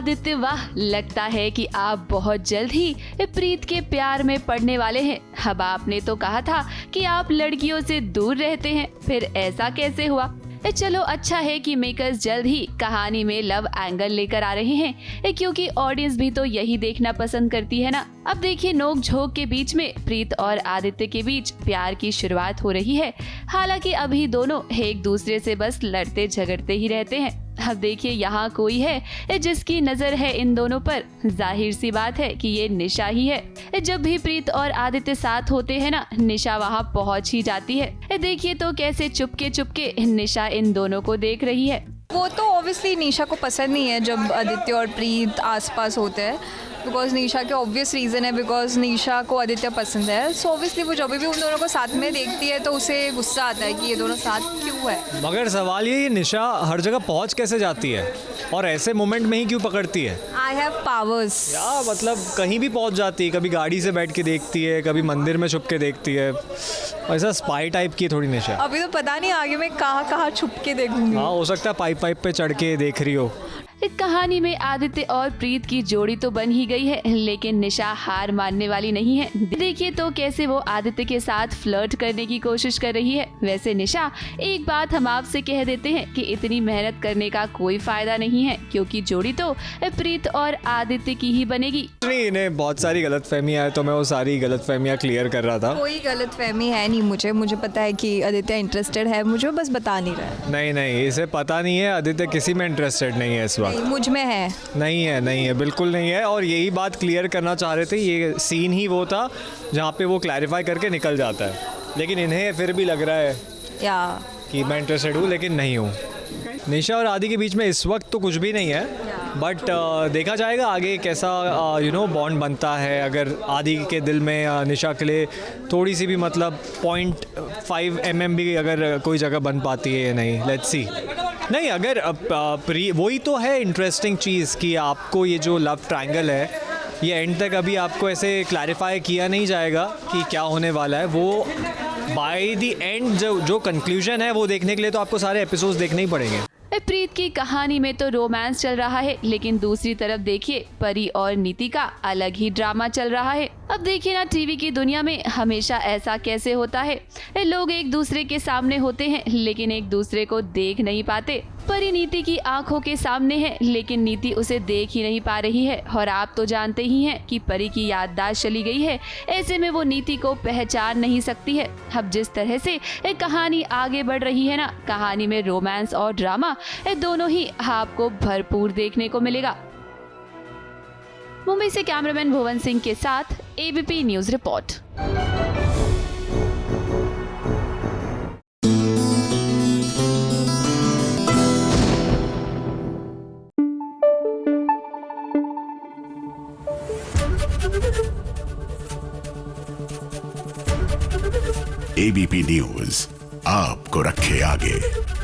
आदित्य, वाह, लगता है कि आप बहुत जल्द ही प्रीत के प्यार में पड़ने वाले हैं। अब आपने तो कहा था कि आप लड़कियों से दूर रहते हैं, फिर ऐसा कैसे हुआ? चलो, अच्छा है कि मेकर्स जल्द ही कहानी में लव एंगल लेकर आ रहे हैं, क्योंकि ऑडियंस भी तो यही देखना पसंद करती है ना। अब देखिए, नोक झोंक के बीच में प्रीत और आदित्य के बीच प्यार की शुरुआत हो रही है। हालांकि अभी दोनों एक दूसरे से बस लड़ते झगड़ते ही रहते हैं। अब देखिए, यहाँ कोई है जिसकी नजर है इन दोनों पर। जाहिर सी बात है कि ये निशा ही है। जब भी प्रीत और आदित्य साथ होते हैं ना, निशा वहाँ पहुँच ही जाती है। देखिए तो कैसे चुपके चुपके निशा इन दोनों को देख रही है। वो तो ऑब्वियसली निशा को पसंद नहीं है जब आदित्य और प्रीत आसपास होते हैं, बिकॉज निशा के ऑब्वियस रीज़न है, बिकॉज निशा को आदित्य पसंद है। सो ऑब्वियसली वो जब भी उन दोनों को साथ में देखती है तो उसे गुस्सा आता है कि ये दोनों साथ क्यों है। मगर सवाल ये, निशा हर जगह पहुंच कैसे जाती है और ऐसे मोमेंट में ही क्यों पकड़ती है? I have powers. या मतलब कहीं भी पहुंच जाती है, कभी गाड़ी से बैठ के देखती है, कभी मंदिर में छुप के देखती है। ऐसा स्पाई टाइप की थोड़ी निशा। अभी तो पता नहीं आगे मैं कहाँ कहाँ छुप के देखूंगी। हाँ, हो सकता है पाइप पे चढ़ के देख रही हो। कहानी में आदित्य और प्रीत की जोड़ी तो बन ही गई है, लेकिन निशा हार मानने वाली नहीं है। देखिए तो कैसे वो आदित्य के साथ फ्लर्ट करने की कोशिश कर रही है। वैसे निशा, एक बात हम आपसे कह देते हैं कि इतनी मेहनत करने का कोई फायदा नहीं है, क्योंकि जोड़ी तो प्रीत और आदित्य की ही बनेगी। नहीं, इन्हें बहुत सारी गलतफहमियां है, तो मैं वो सारी गलतफहमियां क्लियर कर रहा था। कोई गलतफहमी है नहीं मुझे पता है कि आदित्य इंटरेस्टेड है, मुझे बस बता नहीं रहा है। नहीं, इसे पता नहीं है, आदित्य किसी में इंटरेस्टेड नहीं है इस वक्त। मुझ में है। नहीं है, बिल्कुल नहीं है। और यही बात क्लियर करना चाह रहे थे। ये सीन ही वो था जहाँ पे वो क्लैरिफाई करके निकल जाता है, लेकिन इन्हें फिर भी लग रहा है कि मैं इंटरेस्टेड हूँ, लेकिन नहीं हूँ। निशा और आदि के बीच में इस वक्त तो कुछ भी नहीं है, बट देखा जाएगा आगे कैसा बॉन्ड बनता है। अगर आदि के दिल में निशा के लिए थोड़ी सी भी मतलब 0.5 mm भी अगर कोई जगह बन पाती है या नहीं, लेट्स सी। नहीं, अगर वही तो है इंटरेस्टिंग चीज़ कि आपको ये जो लव ट्रायंगल है, ये एंड तक अभी आपको ऐसे क्लैरिफाई किया नहीं जाएगा कि क्या होने वाला है। वो बाय द एंड जो कंक्लूजन है वो देखने के लिए तो आपको सारे एपिसोड्स देखने ही पड़ेंगे। प्रीत की कहानी में तो रोमांस चल रहा है, लेकिन दूसरी तरफ देखिए परी और नीति का अलग ही ड्रामा चल रहा है। अब देखिए ना, टीवी की दुनिया में हमेशा ऐसा कैसे होता है, लोग एक दूसरे के सामने होते हैं लेकिन एक दूसरे को देख नहीं पाते। परी नीति की आंखों के सामने है, लेकिन नीति उसे देख ही नहीं पा रही है। और आप तो जानते ही हैं कि परी की याददाश्त चली गई है, ऐसे में वो नीति को पहचान नहीं सकती है। अब जिस तरह से कहानी आगे बढ़ रही है ना, कहानी में रोमांस और ड्रामा दोनों ही आपको भरपूर देखने को मिलेगा। मुंबई से कैमरामैन भुवन सिंह के साथ ABP news report. ABP news आपको रखे आगे।